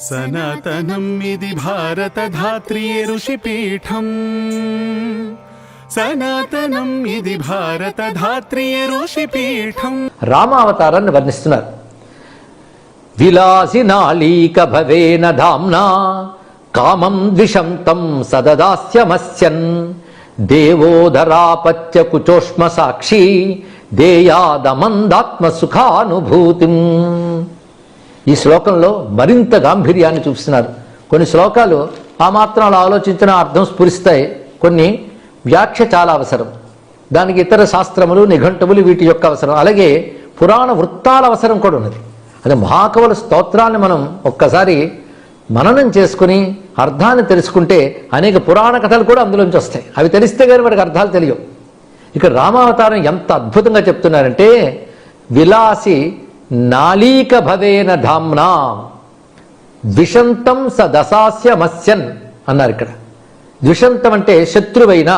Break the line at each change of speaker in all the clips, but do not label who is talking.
సనాతనం ఇది భారత ధాత్రియే ఋషిపీఠం. సనాతనం ఇది భారత ధాత్రియే ఋషిపీఠం.
రామావతారాన్ని వర్ణిస్తున్నారు. విలాసి నాళీక భవేన ధామ్నా కామం ద్విషంతం సదదాస్యమస్యన్ దేవోదరాపత్య కుచోష్మ సాక్షి దేయాదమందాత్మ సుఖానుభూతిం. ఈ శ్లోకంలో మరింత గాంభీర్యాన్ని చూపిస్తున్నారు. కొన్ని శ్లోకాలు ఆ మాత్రం అలా ఆలోచించిన అర్థం స్ఫురిస్తాయి. కొన్ని వ్యాఖ్య చాలా అవసరం. దానికి ఇతర శాస్త్రములు నిఘంటువులు వీటి యొక్క అవసరం, అలాగే పురాణ వృత్తాల అవసరం కూడా ఉన్నది. అదే మహాకవుల స్తోత్రాన్ని మనం ఒక్కసారి మననం చేసుకుని అర్థాన్ని తెలుసుకుంటే అనేక పురాణ కథలు కూడా అందులోంచి వస్తాయి. అవి తెలిస్తే కానీ వాడికి అర్థాలు తెలియవు. ఇక్కడ రామావతారం ఎంత అద్భుతంగా చెప్తున్నారంటే, విలాసి నాళీక భవేన ధామ్నా ద్విషంతం స దశాస్యమస్యన్ అన్నారు. ఇక్కడ ద్విషంతం అంటే శత్రువైన,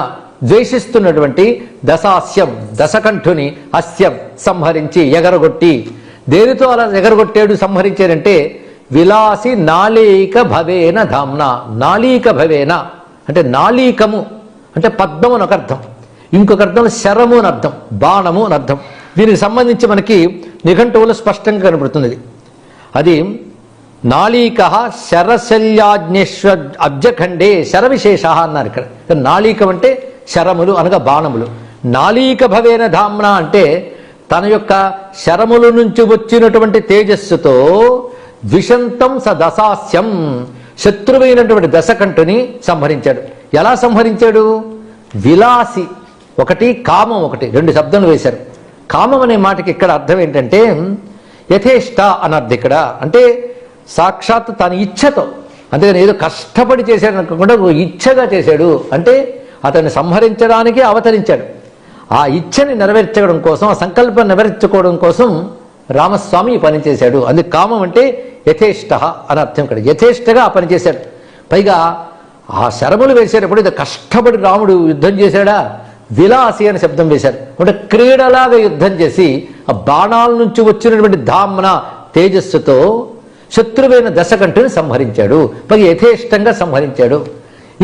ద్వేషిస్తున్నటువంటి దశాస్యం దశకంఠుని అస్యం సంహరించి ఎగరగొట్టి. దేనితో అలా ఎగరగొట్టాడు సంహరించాడంటే విలాసి నాళీక భవేన ధామ్నా. నాళీక భవేన అంటే నాళీకము అంటే పద్మము అని ఒక అర్థం, ఇంకొక అర్థం శరము అని అర్థం, బాణము అని అర్థం. దీనికి సంబంధించి మనకి నిఘంటువులు స్పష్టంగా కనబడుతున్నది. అది నాళీక శరశల్యాజ్ఞేశ్వ అబ్జఖండే శరవిశేష అన్నారు. ఇక్కడ నాళీకం అంటే శరములు అనగా బాణములు. నాళీక భవేన ధామ్న అంటే తన యొక్క శరముల నుంచి వచ్చినటువంటి తేజస్సుతో ద్విషంతం స దశాస్యం శత్రువైనటువంటి దశకంఠుని సంహరించాడు. ఎలా సంహరించాడు? విలాసి ఒకటి, కామం ఒకటి, రెండు శబ్దాలు వేశారు. కామం అనే మాటకి ఇక్కడ అర్థం ఏంటంటే యథేష్ట అని అర్థం. ఇక్కడ అంటే సాక్షాత్ తన ఇచ్ఛతో, అంతేగాని ఏదో కష్టపడి చేశాడు అనుకోకుండా ఇచ్ఛగా చేశాడు. అంటే అతన్ని సంహరించడానికి అవతరించాడు. ఆ ఇచ్ఛని నెరవేర్చడం కోసం, ఆ సంకల్పం నెరవేర్చుకోవడం కోసం రామస్వామి ఈ పని చేశాడు. అందుకు కామం అంటే యథేష్ట అని అర్థం. ఇక్కడ యథేష్టగా ఆ పని చేశాడు. పైగా ఆ శరములు వేసేటప్పుడు ఇది కష్టపడి రాముడు యుద్ధం చేశాడా, విలాసి అని శబ్దం వేశారు. అంటే క్రీడలాగా యుద్ధం చేసి ఆ బాణాల నుంచి వచ్చినటువంటి ధామ్న తేజస్సుతో శత్రువైన దశకంఠుని సంహరించాడు. పైగా యథేష్టంగా సంహరించాడు.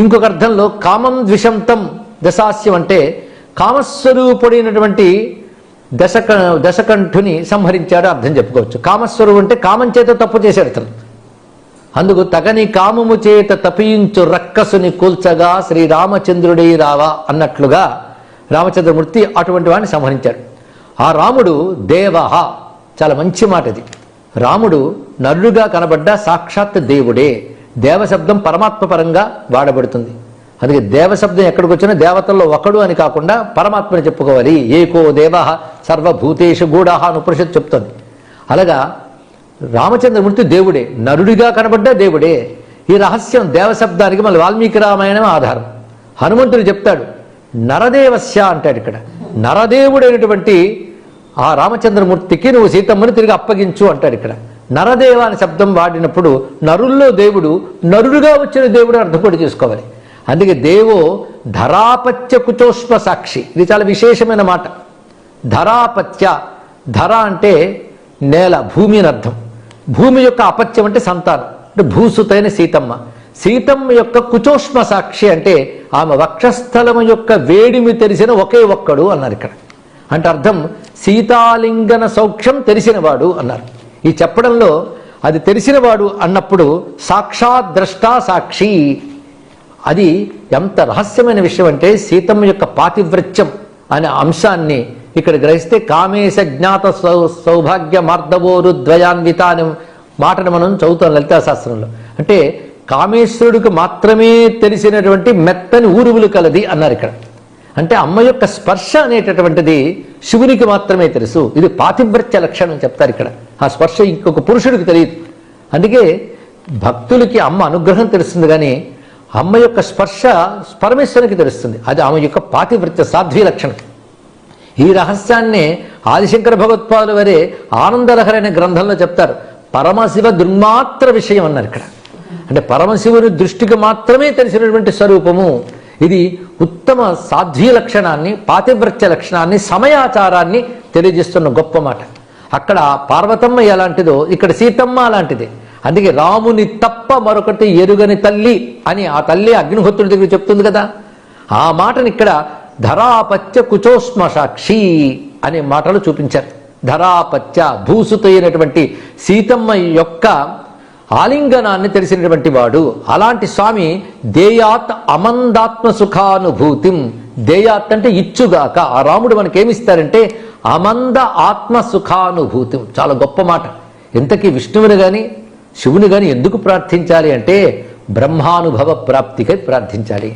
ఇంకొక అర్థంలో కామం ద్విషంతం దశాస్యం అంటే కామస్వరూపుడైనటువంటి దశకంఠుని సంహరించాడు అర్థం చెప్పుకోవచ్చు. కామస్వరూపు అంటే కామం చేత తప్పు చేశాడు అతను. అందుకు తగని కామము చేత తపించు రక్కసుని కూల్చగా శ్రీరామచంద్రుడే రావా అన్నట్లుగా రామచంద్రమూర్తి అటువంటి వాడిని సంహరించాడు. ఆ రాముడు దేవః, చాలా మంచి మాట ఇది. రాముడు నరుడుగా కనబడ్డ సాక్షాత్ దేవుడే. దేవశబ్దం పరమాత్మ పరంగా వాడబడుతుంది. అందుకే దేవశబ్దం ఎక్కడికి వచ్చినా దేవతల్లో ఒకడు అని కాకుండా పరమాత్మని చెప్పుకోవాలి. ఏకో దేవః సర్వభూతేషు గూఢః అని ఉపనిషత్తు చెప్తుంది. అలాగా రామచంద్రమూర్తి దేవుడే, నరుడిగా కనబడ్డ దేవుడే. ఈ రహస్యం దేవశబ్దానికి మళ్ళీ వాల్మీకి రామాయణం ఆధారం. హనుమంతుడు చెప్తాడు నరదేవస్య అంటాడు. ఇక్కడ నరదేవుడైనటువంటి ఆ రామచంద్రమూర్తికి నువ్వు సీతమ్మని తిరిగి అప్పగించు అంటాడు. ఇక్కడ నరదేవ అనే శబ్దం వాడినప్పుడు నరుల్లో దేవుడు, నరుడుగా వచ్చిన దేవుడు అర్థం కూడా చేసుకోవాలి. అందుకే దేవో ధరాపత్య కుచోష్మ సాక్షి, ఇది చాలా విశేషమైన మాట. ధరాపత్య, ధర అంటే నేల, భూమి అని అర్థం. భూమి యొక్క అపత్యం అంటే సంతానం, అంటే భూసుతైన సీతమ్మ. సీతమ్మ యొక్క కుచోష్మ సాక్షి అంటే ఆమె వక్షస్థలము యొక్క వేడిమి తెలిసిన ఒకే ఒక్కడు అన్నారు. ఇక్కడ అంటే అర్థం సీతాలింగన సౌఖ్యం తెలిసినవాడు అన్నారు. ఈ చెప్పడంలో అది తెలిసినవాడు అన్నప్పుడు సాక్షాత్ ద్రష్టా సాక్షి. అది ఎంత రహస్యమైన విషయం అంటే సీతమ్మ యొక్క పాతివ్రత్యం అనే అంశాన్ని ఇక్కడ గ్రహిస్తే కామేశ జ్ఞాత సౌభాగ్య మార్దవోరు ద్వయాన్విత అనే మాటను మనం చదువుతాం లలితా శాస్త్రంలో. అంటే కామేశ్వరుడికి మాత్రమే తెలిసినటువంటి మెత్తని ఊరువులు కలది అన్నారు. ఇక్కడ అంటే అమ్మ యొక్క స్పర్శ అనేటటువంటిది శివునికి మాత్రమే తెలుసు. ఇది పాతివ్రత్య లక్షణం చెప్తారు ఇక్కడ. ఆ స్పర్శ ఇంకొక పురుషుడికి తెలియదు. అందుకే భక్తులకి అమ్మ అనుగ్రహం తెలుస్తుంది, కానీ అమ్మ యొక్క స్పర్శ పరమేశ్వరునికి తెలుస్తుంది. అది ఆమె యొక్క పాతివ్రత్య సాధ్వీ లక్షణం. ఈ రహస్యాన్ని ఆదిశంకర భగవత్పాదుల వారే ఆనందలహరి అనే గ్రంథంలో చెప్తారు. పరమశివ దుర్మాత్ర విషయం అన్నారు. ఇక్కడ అంటే పరమశివుని దృష్టికి మాత్రమే తెలిసినటువంటి స్వరూపము. ఇది ఉత్తమ సాధ్వీ లక్షణాన్ని, పాతివ్రత్య లక్షణాన్ని, సమయాచారాన్ని తెలియజేస్తున్న గొప్ప మాట. అక్కడ పార్వతమ్మ ఎలాంటిదో ఇక్కడ సీతమ్మ అలాంటిదే. అందుకే రాముని తప్ప మరొకటి ఎరుగని తల్లి అని ఆ తల్లి అగ్నిహోత్రుడి దగ్గర చెప్తుంది కదా. ఆ మాటని ఇక్కడ ధరాపత్య కుచోష్మ సాక్షి అనే మాటలు చూపించారు. ధరాపత్య భూసుత అయినటువంటి సీతమ్మ యొక్క ఆలింగనాన్ని తెలిసినటువంటి వాడు. అలాంటి స్వామి దేయాత్ అమందాత్మ సుఖానుభూతిం. దేయాత్ అంటే ఇచ్చుగాక. ఆ రాముడు మనకేమిస్తారంటే అమంద ఆత్మ సుఖానుభూతిం. చాలా గొప్ప మాట. ఇంతకీ విష్ణువుని గాని శివుని గాని ఎందుకు ప్రార్థించాలి అంటే బ్రహ్మానుభవ ప్రాప్తికై ప్రార్థించాలి.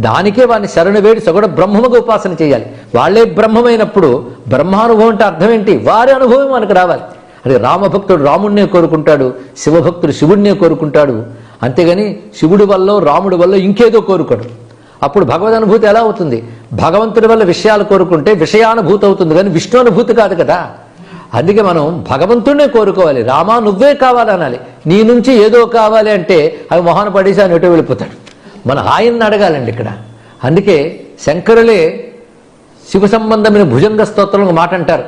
దానికే వాడిని శరణు వేడి సగుణ బ్రహ్మముగా ఉపాసన చేయాలి. వాళ్లే బ్రహ్మమైనప్పుడు బ్రహ్మానుభవం అంటే అర్థం ఏంటి? వారి అనుభవం మనకు రావాలి. అదే రామభక్తుడు రాముడినే కోరుకుంటాడు, శివభక్తుడు శివుడినే కోరుకుంటాడు. అంతేగాని శివుడి వల్ల రాముడి వల్ల ఇంకేదో కోరుకోడు. అప్పుడు భగవద్ అనుభూతి ఎలా అవుతుంది? భగవంతుడి వల్ల విషయాలు కోరుకుంటే విషయానుభూతి అవుతుంది, కానీ విష్ణు అనుభూతి కాదు కదా. అందుకే మనం భగవంతుడినే కోరుకోవాలి. రామా నువ్వే కావాలనాలి. నీ నుంచి ఏదో కావాలి అంటే అవి మొహాన పడేసి ఆయన ఎటో వెళ్ళిపోతాడు. మన ఆయన్ని అడగాలండి ఇక్కడ. అందుకే శంకరులే శివ సంబంధమైన భుజంగ స్తోత్రంలో మాట అంటారు.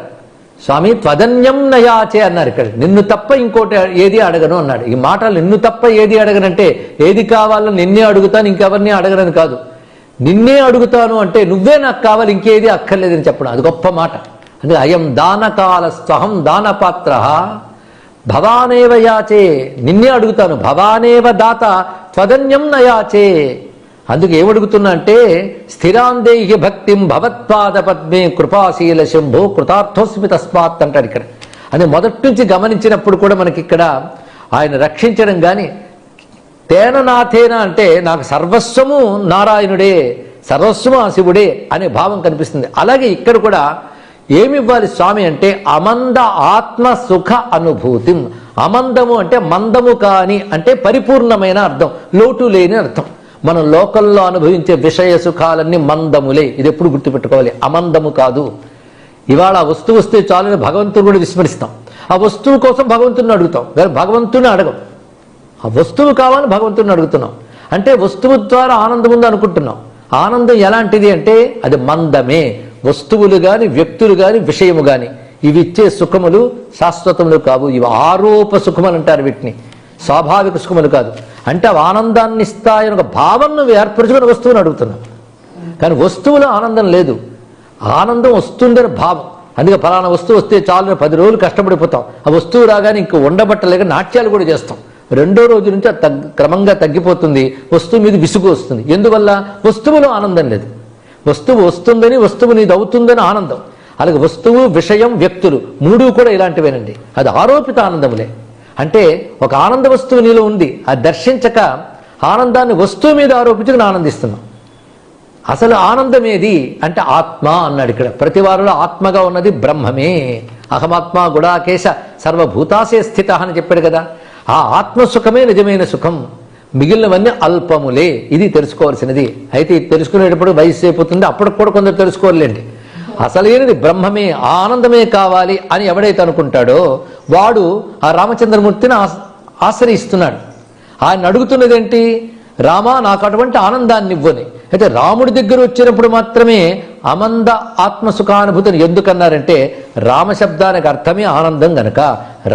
స్వామి త్వదన్యం నయాచే అన్నారు. ఇక్కడ నిన్ను తప్ప ఇంకోటి ఏది అడగను అన్నాడు. ఈ మాటలు నిన్ను తప్ప ఏది అడగనంటే ఏది కావాలో నిన్నే అడుగుతాను, ఇంకెవరిని అడగనని కాదు. నిన్నే అడుగుతాను అంటే నువ్వే నాకు కావాలి, ఇంకేది అక్కర్లేదని చెప్పడం. అది గొప్ప మాట. అందుకే అయం దానకాలస్త్వహం దానపాత్ర భవానేవ యాచే. నిన్నే అడుగుతాను. భవానేవ దాత త్వదన్యం నయాచే. అందుకు ఏమడుగుతున్నా అంటే స్థిరాందేహి భక్తిం భవత్పాద పద్మే కృపాశీల శంభో కృతార్థోస్మి తస్మాత్ అంటాడు ఇక్కడ. అని మొదటి నుంచి గమనించినప్పుడు కూడా మనకి ఇక్కడ ఆయన రక్షించడం కానీ తేననాథేన అంటే నాకు సర్వస్వము నారాయణుడే, సర్వస్వము ఆ శివుడే అనే భావం కనిపిస్తుంది. అలాగే ఇక్కడ కూడా ఏమివ్వాలి స్వామి అంటే అమంద ఆత్మ సుఖ అనుభూతి. అమందము అంటే మందము కాని అంటే పరిపూర్ణమైన అర్థం, లోటు లేని అర్థం. మనం లోకంలో అనుభవించే విషయ సుఖాలన్నీ మందములే. ఇది ఎప్పుడు గుర్తుపెట్టుకోవాలి, అమందము కాదు. ఇవాళ ఆ వస్తువు వస్తే చాలని భగవంతుని కూడా విస్మరిస్తాం. ఆ వస్తువు కోసం భగవంతుని అడుగుతాం, కానీ భగవంతుని అడగం. ఆ వస్తువు కావాలని భగవంతుని అడుగుతున్నాం. అంటే వస్తువు ద్వారా ఆనందం ఉంది అనుకుంటున్నాం. ఆనందం ఎలాంటిది అంటే అది మందమే. వస్తువులు గాని వ్యక్తులు గాని విషయము గాని ఇవి ఇచ్చే సుఖములు శాశ్వతములు కావు. ఇవి ఆరోప సుఖములు అంటారు వీటిని, స్వాభావిక సుఖములు కాదు. అంటే అవి ఆనందాన్ని ఇస్తాయని ఒక భావనను ఏర్పరచుకుని వస్తువుని అడుగుతున్నాం, కానీ వస్తువులో ఆనందం లేదు. ఆనందం వస్తుందని భావం. అందుకే ఫలానా వస్తువు వస్తే చాలు 10 రోజులు కష్టపడిపోతాం. ఆ వస్తువు రాగానే ఇంక ఉండబట్టలేక నాట్యాలు కూడా చేస్తాం. 2వ రోజు నుంచి అది క్రమంగా తగ్గిపోతుంది. వస్తువు మీద విసుగు వస్తుంది. ఎందువల్ల? వస్తువులో ఆనందం లేదు. వస్తువు వస్తుందని, వస్తువు నీది అవుతుందని ఆనందం. అలాగే వస్తువు విషయం వ్యక్తులు 3 కూడా ఇలాంటివేనండి. అది ఆరోపిత ఆనందములే. అంటే ఒక ఆనంద వస్తువు నీలో ఉంది, అది దర్శించక ఆనందాన్ని వస్తువు మీద ఆరోపించుకుని ఆనందిస్తున్నాం. అసలు ఆనందం ఏది అంటే ఆత్మ అన్నాడు ఇక్కడ. ప్రతి వారిలో ఆత్మగా ఉన్నది బ్రహ్మమే. అహమాత్మ గుడాకేశ సర్వభూతాసే స్థిత అని చెప్పాడు కదా. ఆ ఆత్మసుఖమే నిజమైన సుఖం, మిగిలినవన్నీ అల్పములే. ఇది తెలుసుకోవాల్సినది. అయితే ఇది తెలుసుకునేటప్పుడు వయసు అయిపోతుంది, అప్పటికి కూడా కొందరు తెలుసుకోలేండి. అసలేనిది బ్రహ్మమే, ఆనందమే కావాలి అని ఎవడైతే అనుకుంటాడో వాడు ఆ రామచంద్రమూర్తిని ఆశ్రయిస్తున్నాడు. ఆయన అడుగుతున్నది ఏంటి? రామా నాకు అటువంటి ఆనందాన్ని ఇవ్వని. అయితే రాముడి దగ్గర వచ్చినప్పుడు మాత్రమే అమంద ఆత్మసుఖానుభూతిని ఎందుకన్నారంటే రామశబ్దానికి అర్థమే ఆనందం గనక.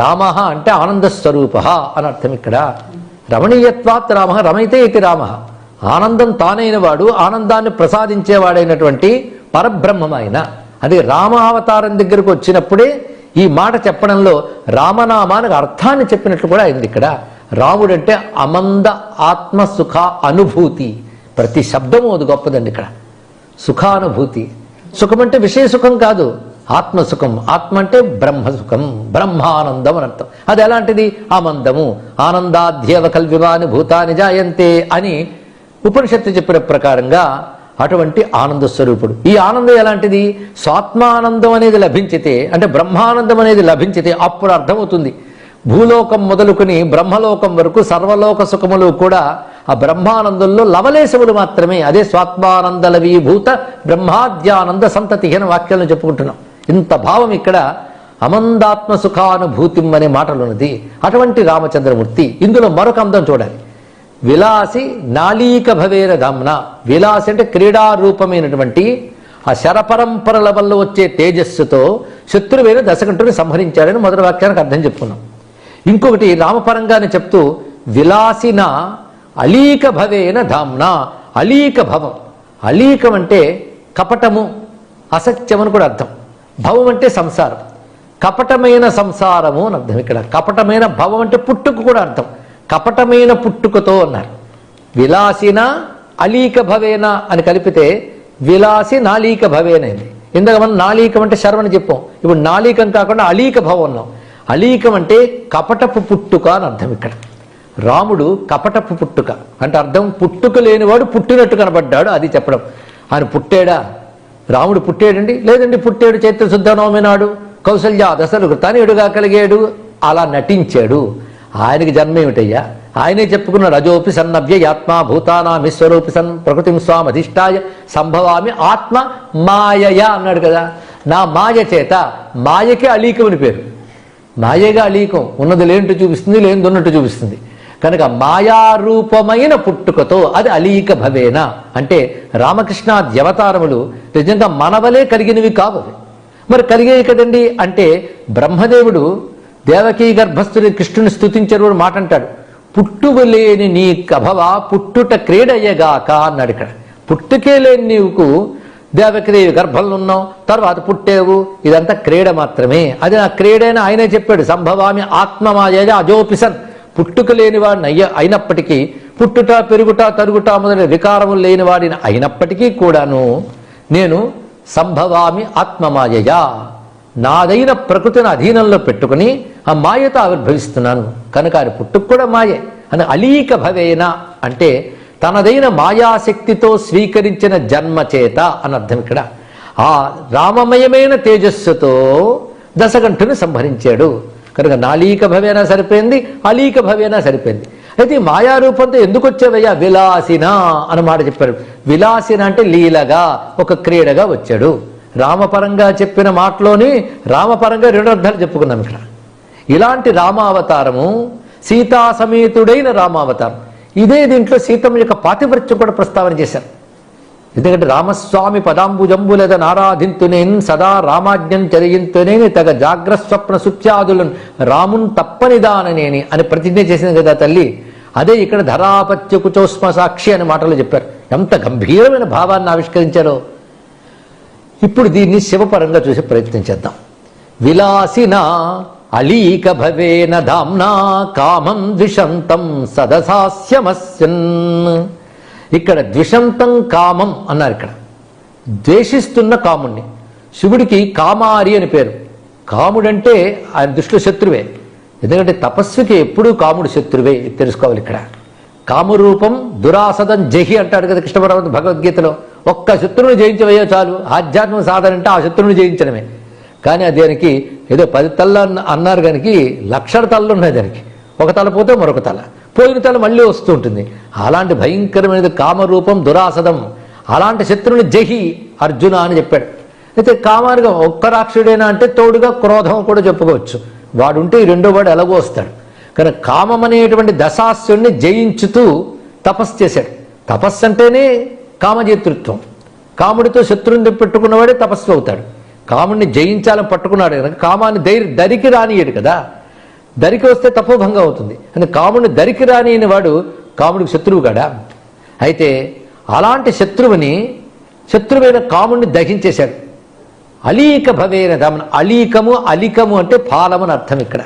రామ అంటే ఆనంద స్వరూప అని అర్థం. ఇక్కడ రమణీయత్వాత్ రామ రమయితే ఇది రామ. ఆనందం తానైన వాడు, ఆనందాన్ని ప్రసాదించేవాడైనటువంటి పరబ్రహ్మమైన. అది రామావతారం దగ్గరకు వచ్చినప్పుడే ఈ మాట చెప్పడంలో రామనామానికి అర్థాన్ని చెప్పినట్లు కూడా అయింది. ఇక్కడ రాముడంటే అమంద ఆత్మ సుఖ అనుభూతి. ప్రతి శబ్దము అది గొప్పదండి. ఇక్కడ సుఖానుభూతి. సుఖం అంటే విషయ సుఖం కాదు, ఆత్మసుఖం. ఆత్మ అంటే బ్రహ్మసుఖం, బ్రహ్మానందం అని అర్థం. అది ఎలాంటిది? ఆనందము. ఆనందాధ్యేవ కల్వివాని భూతాని జాయంతే అని ఉపనిషత్తు చెప్పిన ప్రకారంగా అటువంటి ఆనంద స్వరూపుడు. ఈ ఆనందం ఎలాంటిది? స్వాత్మానందం అనేది లభించితే, అంటే బ్రహ్మానందం అనేది లభించితే అప్పుడు అర్థమవుతుంది. భూలోకం మొదలుకొని బ్రహ్మలోకం వరకు సర్వలోక సుఖములు కూడా ఆ బ్రహ్మానందంలో లవలేశములు మాత్రమే. అదే స్వాత్మానంద లవీభూత బ్రహ్మాద్యానంద సంతతి అని వాక్యాలను చెప్పుకుంటున్నాం. ఇంత భావం ఇక్కడ అమందాత్మ సుఖానుభూతి అనే మాటలు ఉన్నది. అటువంటి రామచంద్రమూర్తి. ఇందులో మరొక అందం చూడాలి. విలాసి నాళీక భవేర ధామ్న. విలాసి అంటే క్రీడారూపమైనటువంటి ఆ శరపరంపరల వల్ల వచ్చే తేజస్సుతో శత్రువైన దశకంఠుని సంహరించాడని మొదటి వాక్యానికి అర్థం చెప్పుకున్నాం. ఇంకొకటి రామపరంగానే చెప్తూ విలాసిన అలీక భవేన ధామ్న. అలీక భవం, అలీకం అంటే కపటము, అసత్యం అని కూడా అర్థం. భవం అంటే సంసారం, కపటమైన సంసారము అని అర్థం. ఇక్కడ కపటమైన భవం అంటే పుట్టుక కూడా అర్థం. కపటమైన పుట్టుకతో అన్నారు. విలాసిన అలీక భవేన అని కలిపితే విలాసి నాలీక భవేనైంది. ఇందాక మనం నాలీకం అంటే శర్వని చెప్పాం, ఇప్పుడు నాలీకం కాకుండా అలీక భవం అన్నాం. అలీకం అంటే కపటపు పుట్టుక అని అర్థం. ఇక్కడ రాముడు కపటపు పుట్టుక అంటే అర్థం పుట్టుక లేనివాడు పుట్టినట్టు కనబడ్డాడు, అది చెప్పడం. ఆయన పుట్టాడా? రాముడు పుట్టాడండి? లేదండి, పుట్టాడు చైత్ర శుద్ధ నవమి నాడు కౌసల్య దశరథుడు తనయుడుగా కలిగాడు, అలా నటించాడు. ఆయనకి జన్మ ఏమిటయ్యా? ఆయనే చెప్పుకున్నాడు, అజోపి సన్నవ్య ఆత్మ భూతానామీశ్వరోపి సన్ ప్రకృతిం స్వాం అధిష్టాయ సంభవామి ఆత్మ మాయయ అన్నాడు కదా. నా మాయ చేత, మాయకే అలీకమని పేరు. మాయగా అలీకం, ఉన్నది లేనిట్టు చూపిస్తుంది, లేనిది ఉన్నట్టు చూపిస్తుంది. కనుక మాయారూపమైన పుట్టుకతో అది అలీక భవేన అంటే రామకృష్ణాది అవతారములు నిజంగా మనవలే కలిగినవి కావు. మరి కలిగేవి కదండి అంటే బ్రహ్మదేవుడు దేవకీ గర్భస్థుని కృష్ణుని స్తుతించేవాడు మాట అంటాడు, పుట్టువలేని నీ కభవ పుట్టుట క్రీడయ్యగాక అన్నాడు. ఇక్కడ పుట్టుకే లేని నీవుకు దేవకీదేవి గర్భంలో ఉన్నావు, తర్వాత పుట్టేవు, ఇదంతా క్రీడ మాత్రమే. అది నా క్రీడైన ఆయనే చెప్పాడు, సంభవామి ఆత్మమాయ అజోపిసన్. పుట్టుక లేనివాడిని అయినప్పటికీ, పుట్టుట పెరుగుట తరుగుట మొదలైన వికారములు లేనివాడిని అయినప్పటికీ కూడాను నేను సంభవామి ఆత్మమాయయా, నాదైన ప్రకృతిని అధీనంలో పెట్టుకుని ఆ మాయతో ఆవిర్భవిస్తున్నాను. కనుక అది పుట్టుకు కూడా మాయే అని అలీక భవేన అంటే తనదైన మాయాశక్తితో స్వీకరించిన జన్మ చేత అని అర్థం. ఇక్కడ ఆ రామమయమైన తేజస్సుతో దశకంఠుని సంహరించాడు. కనుక నాలీక భవేనా సరిపోయింది, అలీక భవేనా సరిపోయింది. అయితే ఈ మాయారూపంతో ఎందుకు వచ్చావయ్యా? విలాసిన అని మాట చెప్పారు. విలాసిన అంటే లీలగా, ఒక క్రీడగా వచ్చాడు. రామపరంగా చెప్పిన మాటలోని రామపరంగా రెండు అర్థాలు చెప్పుకున్నాం ఇక్కడ. ఇలాంటి రామావతారము సీతా సమేతుడైన రామావతారం. ఇదే దీంట్లో సీతమ్మ యొక్క పాతివ్రత్యం కూడా ప్రస్తావన చేశారు. ఎందుకంటే రామస్వామి పదాంబుజంబులద నారాధింతునేన్ సదా రామాజ్ఞం చరియింతునేని తగ జాగ్రస్వప్న సుత్యాదులను రామున్ తప్పనిదాననేని అని ప్రతిజ్ఞ చేసింది కదా తల్లి. అదే ఇక్కడ ధరాపత్య కుచోస్మ సాక్షి అనే మాటలు చెప్పారు. ఎంత గంభీరమైన భావాన్ని ఆవిష్కరించారో. ఇప్పుడు దీన్ని శివపరంగా చూసే ప్రయత్నం చేద్దాం. విలాసిన అలీక భవేన ధామ్నా కామం ద్విషంతం సదసాస్యమస్యన్. ఇక్కడ ద్విషంతం కామం అన్నారు. ఇక్కడ ద్వేషిస్తున్న కాముణ్ణి. శివుడికి కామారి అని పేరు. కాముడంటే ఆయన దృష్టిలో శత్రువే. ఎందుకంటే తపస్వికి ఎప్పుడూ కాముడు శత్రువే తెలుసుకోవాలి. ఇక్కడ కామరూపం దురాసదం జహి అంటాడు కదా కృష్ణ పరమాత్మ భగవద్గీతలో. ఒక్క శత్రువుని జయించవయ్యో చాలు. ఆధ్యాత్మిక సాధన అంటే ఆ శత్రువుని జయించడమే. కానీ దానికి ఏదో 10 తల్ల అన్నారు, కనుక లక్షల తలలు ఉన్నాయి దానికి. ఒక తల పోతే మరొక తల, పోయిన తల మళ్ళీ వస్తూ ఉంటుంది. అలాంటి భయంకరమైనది కామరూపం దురాసదం. అలాంటి శత్రువుని జహి అర్జున అని చెప్పాడు. అయితే కామారుగా ఒక్క రాక్షుడైనా అంటే తోడుగా క్రోధం కూడా చెప్పుకోవచ్చు. వాడుంటే ఈ రెండో వాడు ఎలాగో వస్తాడు. కానీ కామం అనేటువంటి దశాస్యుణ్ణి జయించుతూ తపస్సు చేశాడు. తపస్సు అంటేనే కామజేతృత్వం. కాముడితో శత్రువుని పెట్టుకున్నవాడే తపస్సు అవుతాడు. కాముడిని జయించాలని పట్టుకున్నాడు కనుక కామాన్ని దరికి రానియడు కదా. దరికి వస్తే తపోభంగం అవుతుంది. అని కాముడిని దరికి రానియని వాడు కాముడికి శత్రువు కాడా? అయితే అలాంటి శత్రువైన కాముడిని దహించేశాడు. అలీక భవేన దామన. అలీకము అలికము అంటే ఫాలమని అర్థం. ఇక్కడ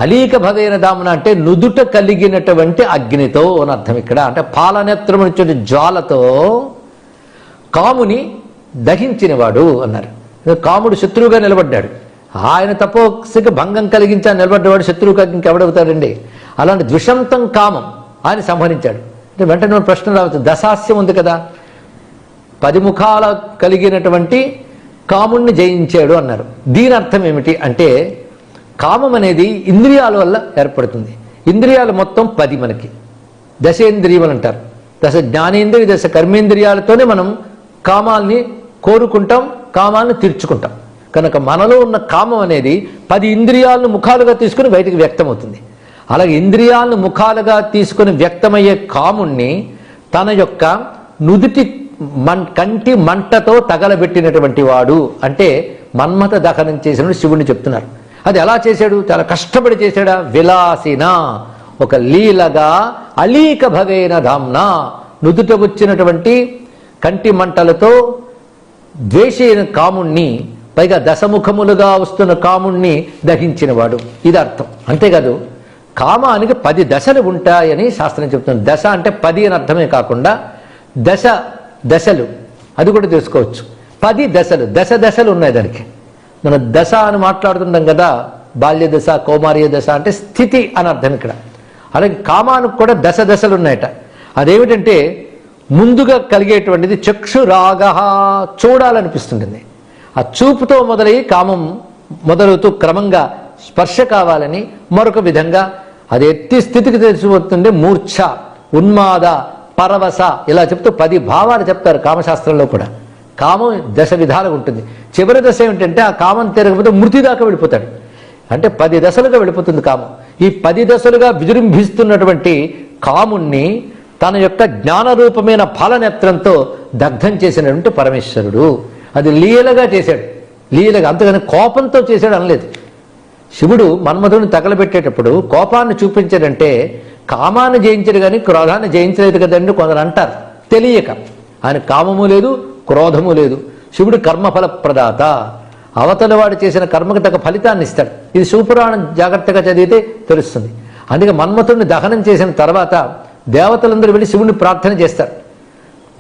అలీక భవేన దామన అంటే నుదుట కలిగినటువంటి అగ్నితో అని అర్థం. ఇక్కడ అంటే పాలనేత్రం నుంచి జ్వాలతో కాముని దహించినవాడు అన్నారు. కాముడు శత్రువుగా నిలబడ్డాడు. ఆయన తపోసికి భంగం కలిగించా నిలబడ్డవాడు శత్రువుగా ఇంకెవడవుతాడండి? అలాంటి ద్విషంతం కామం ఆయన సంహరించాడు. అంటే వెంటనే ప్రశ్న రావచ్చు, దశాస్యం ఉంది కదా, 10 ముఖాల కలిగినటువంటి కాముణ్ణి జయించాడు అన్నారు. దీని అర్థం ఏమిటి అంటే కామం అనేది ఇంద్రియాల వల్ల ఏర్పడుతుంది. ఇంద్రియాలు మొత్తం 10 మనకి. దశేంద్రియములు అంటారు. దశ జ్ఞానేంద్రియ, దశ కర్మేంద్రియాలతోనే మనం కామాల్ని కోరుకుంటాం, కామాలను తీర్చుకుంటాం. కనుక మనలో ఉన్న కామం అనేది 10 ఇంద్రియాలను ముఖాలుగా తీసుకుని బయటికి వ్యక్తమవుతుంది. అలాగే ఇంద్రియాలను ముఖాలుగా తీసుకుని వ్యక్తమయ్యే కాముణ్ణి తన యొక్క నుదుటి కంటి మంటతో తగలబెట్టినటువంటి వాడు అంటే మన్మథ దహనం చేసిన శివుణ్ణి చెప్తున్నారు. అది ఎలా చేశాడు? చాలా కష్టపడి చేశాడా? విలాసిన, ఒక లీలగా, అలీక భవేన ధామ్నా, నుదుట వచ్చినటువంటి కంటి మంటలతో ద్వేషైన కాముణ్ణి, పైగా దశముఖములుగా వస్తున్న కాముణ్ణి దహించినవాడు. ఇది అర్థం. అంతేకాదు, కామానికి 10 దశలు ఉంటాయని శాస్త్రం చెప్తుంది. దశ అంటే 10 అని అర్థమే కాకుండా దశలు అది కూడా తెలుసుకోవచ్చు. 10 దశలు, దశలు ఉన్నాయి దానికి. మనం దశ అని మాట్లాడుతుంటాం కదా, బాల్య దశ, కౌమార్య దశ అంటే స్థితి అని అర్థం ఇక్కడ. అలాగే కామానికి కూడా దశలు ఉన్నాయట. అదేమిటంటే ముందుగా కలిగేటువంటిది చక్షురాగ, చూడాలనిపిస్తుంటుంది. ఆ చూపుతో మొదలయ్యి కామం మొదలవుతూ క్రమంగా స్పర్శ కావాలని మరొక విధంగా అది ఎత్తి స్థితికి తెలిసిపోతుంది. మూర్ఛ, ఉన్మాద, పరవశ, ఇలా చెప్తూ 10 భావాలు చెప్తారు కామశాస్త్రంలో కూడా. కామం దశ విధాలుగా ఉంటుంది. చివరి దశ ఏమిటంటే ఆ కామం తిరగకపోతే మృతి దాకా వెళ్ళిపోతాడు. అంటే 10 దశలుగా వెళ్ళిపోతుంది కామం. ఈ 10 దశలుగా విజృంభిస్తున్నటువంటి కాముణ్ణి తన యొక్క జ్ఞానరూపమైన ఫలనేత్రంతో దగ్ధం చేసినటువంటి పరమేశ్వరుడు. అది లీలగా చేశాడు, లీలగా, అంతేగాని కోపంతో చేశాడు అనలేదు. శివుడు మన్మధుడిని తగలబెట్టేటప్పుడు కోపాన్ని చూపించాడంటే కామాన్ని జయించడు కానీ క్రోధాన్ని జయించలేదు కదండి కొందరు అంటారు తెలియక. ఆయన కామము లేదు, క్రోధము లేదు. శివుడు కర్మఫల ప్రదాత, అవతల వాడు చేసిన కర్మకు తగ్గ ఫలితాన్ని ఇస్తాడు. ఇది శివపురాణం జాగ్రత్తగా చదివితే తెలుస్తుంది. అందుకే మన్మథుడిని దహనం చేసిన తర్వాత దేవతలందరూ వెళ్ళి శివుడిని ప్రార్థన చేస్తారు.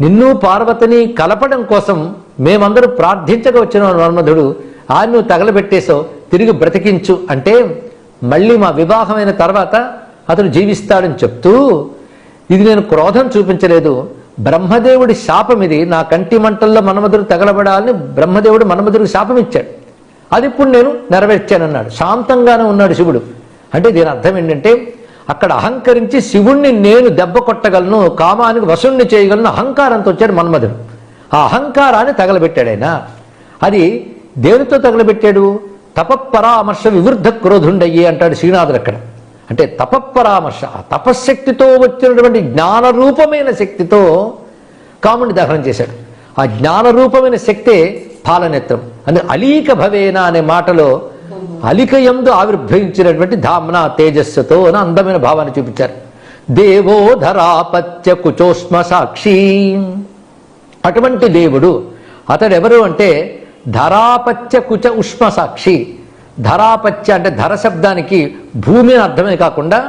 నిన్ను పార్వతిని కలపడం కోసం మేమందరూ ప్రార్థించగా వచ్చిన మన్మధుడు, ఆయన నువ్వు తగలబెట్టేసావు, తిరిగి బ్రతికించు అంటే మళ్ళీ మా వివాహమైన తర్వాత అతడు జీవిస్తాడని చెప్తూ, ఇది నేను క్రోధం చూపించలేదు, బ్రహ్మదేవుడి శాపం ఇది, నా కంటి మంటల్లో మన్మధుడు తగలబడాలని బ్రహ్మదేవుడు మన్మధుడికి శాపం ఇచ్చాడు, అది ఇప్పుడు నేను నెరవేర్చానన్నాడు. శాంతంగానే ఉన్నాడు శివుడు. అంటే దీని అర్థం ఏంటంటే అక్కడ అహంకరించి శివుణ్ణి నేను దెబ్బ కొట్టగలను, కామానికి వశుణ్ణి చేయగలను అహంకారంతో వచ్చాడు మన్మధుడు. ఆ అహంకారాన్ని తగలబెట్టాడు ఆయన. అది దేనితో తగలబెట్టాడు? తపపరామర్శ వివృద్ధ క్రోధుండయ్యి అంటాడు శ్రీనాథుడు అక్కడ. అంటే తపపరామర్శ, ఆ తపశ్శక్తితో వచ్చినటువంటి జ్ఞానరూపమైన శక్తితో కాముని దహనం చేశాడు. ఆ జ్ఞానరూపమైన శక్తే పాలనేత్రం. అందుకే అలీక భవేన అనే మాటలో అలికయందు ఆవిర్భవించినటువంటి ధామ్న తేజస్సుతో అని అందమైన భావాన్ని చూపించారు. దేవో ధరాపత్య కుచోష్మ సాక్షి, అటువంటి దేవుడు అతడెవరు అంటే ధరాపత్య కుచ ఉష్మ సాక్షి. ధరాపత్య అంటే ధర శబ్దానికి భూమి అని అర్థమే కాకుండా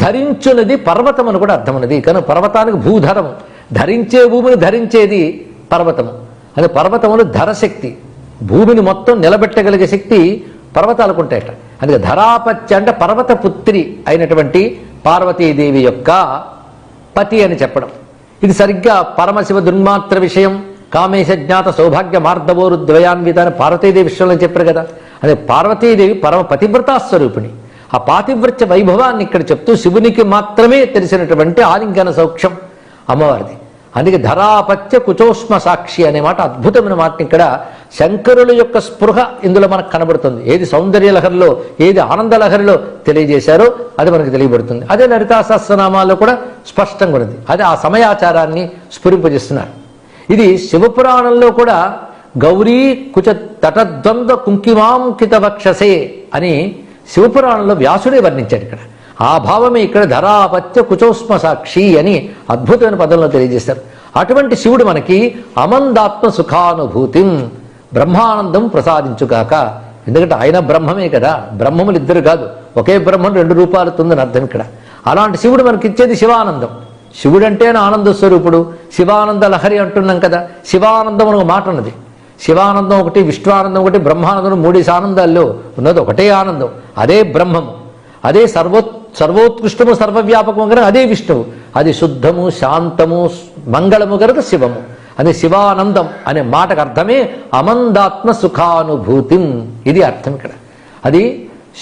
ధరించున్నది పర్వతం అని కూడా అర్థం ఉన్నది. కానీ పర్వతానికి భూధరము, ధరించే భూమిని ధరించేది పర్వతము. అదే పర్వతములు ధరశక్తి, భూమిని మొత్తం నిలబెట్టగలిగే శక్తి పర్వతాలకు ఉంటాయట. అందుకే ధరాపత్య అంటే పర్వత పుత్రి అయినటువంటి పార్వతీదేవి యొక్క పతి అని చెప్పడం. ఇది సరిగ్గా పరమశివ దుర్మాత్ర విషయం, కామేశ జ్ఞాత సౌభాగ్య మార్దవోరు ద్వయాన్విత అని పార్వతీదేవి విషయంలో చెప్పారు కదా. అదే పార్వతీదేవి పరమ పతివ్రతా స్వరూపిణి. ఆ పాతివ్రత్య వైభవాన్ని ఇక్కడ చెప్తూ శివునికి మాత్రమే తెలిసినటువంటి ఆలింగన సౌఖ్యం అమ్మవారిది. అందుకే ధరాపత్య కుచోష్మ సాక్షి అనే మాట అద్భుతమైన మాట. ఇక్కడ శంకరుల యొక్క స్పృహ ఇందులో మనకు కనబడుతుంది. ఏది సౌందర్య లహరిలో, ఏది ఆనంద లహరిలో తెలియజేశారో అది మనకు తెలియబడుతుంది. అదే లలితా సహస్రనామాల్లో కూడా స్పష్టంగా ఉన్నది. అదే ఆ సమయాచారాన్ని స్ఫురింపజేస్తున్నారు. ఇది శివపురాణంలో కూడా గౌరీ కుచ తటద్వంద్వ కుంకిమాంకిత వక్షసే అని శివపురాణంలో వ్యాసుడే వర్ణించాడు. ఇక్కడ ఆ భావమే ఇక్కడ ధరాపత్య కుచోష్మ సాక్షి అని అద్భుతమైన పదంలో తెలియజేశారు. అటువంటి శివుడు మనకి అమందాత్మ సుఖానుభూతిం, బ్రహ్మానందం ప్రసాదించుగాక. ఎందుకంటే ఆయన బ్రహ్మమే కదా, బ్రహ్మములు ఇద్దరు కాదు, ఒకే బ్రహ్మం 2 రూపాలు ఉందని అర్థం ఇక్కడ. అలాంటి శివుడు మనకిచ్చేది శివానందం. శివుడు అంటే ఆనంద స్వరూపుడు, శివానంద లహరి అంటున్నాం కదా. శివానందం అని ఒక మాట ఉన్నది. శివానందం ఒకటి, విష్ణువానందం ఒకటి, బ్రహ్మానందం 3 ఆనందాల్లో ఉన్నది ఒకటే ఆనందం. అదే బ్రహ్మము, అదే సర్వోత్కృష్టము సర్వవ్యాపకము కనుక అదే విష్ణువు. అది శుద్ధము, శాంతము, మంగళము కనుక శివము. అదే శివానందం అనే మాటకు అర్థమే అమందాత్మ సుఖానుభూతిం. ఇది అర్థం ఇక్కడ. అది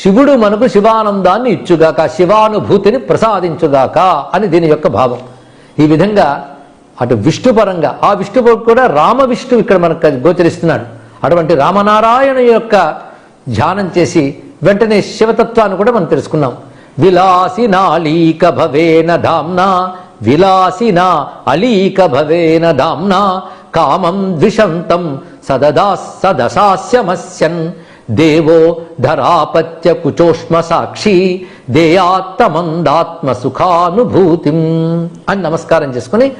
శివుడు మనకు శివానందాన్ని ఇచ్చుగాక, శివానుభూతిని ప్రసాదించుగాక అని దీని యొక్క భావం. ఈ విధంగా అటు విష్ణుపరంగా, ఆ విష్ణువు కూడా రామ విష్ణువు ఇక్కడ మనకు గోచరిస్తున్నాడు. అటువంటి రామనారాయణ యొక్క ధ్యానం చేసి వెంటనే శివతత్వాన్ని కూడా మనం తెలుసుకున్నాం. విలాసినా అలీక భవేన ధామ్నా, విలాసినా అలీక భవేన ధామ్నా, కామం ద్విషంతం సదదాస్యమస్యన్ దేవో ధరాపత్య కుచోష్మ సాక్షి దేయాత్తమందాత్మ సుఖానుభూతిం అని నమస్కారం చేసుకుని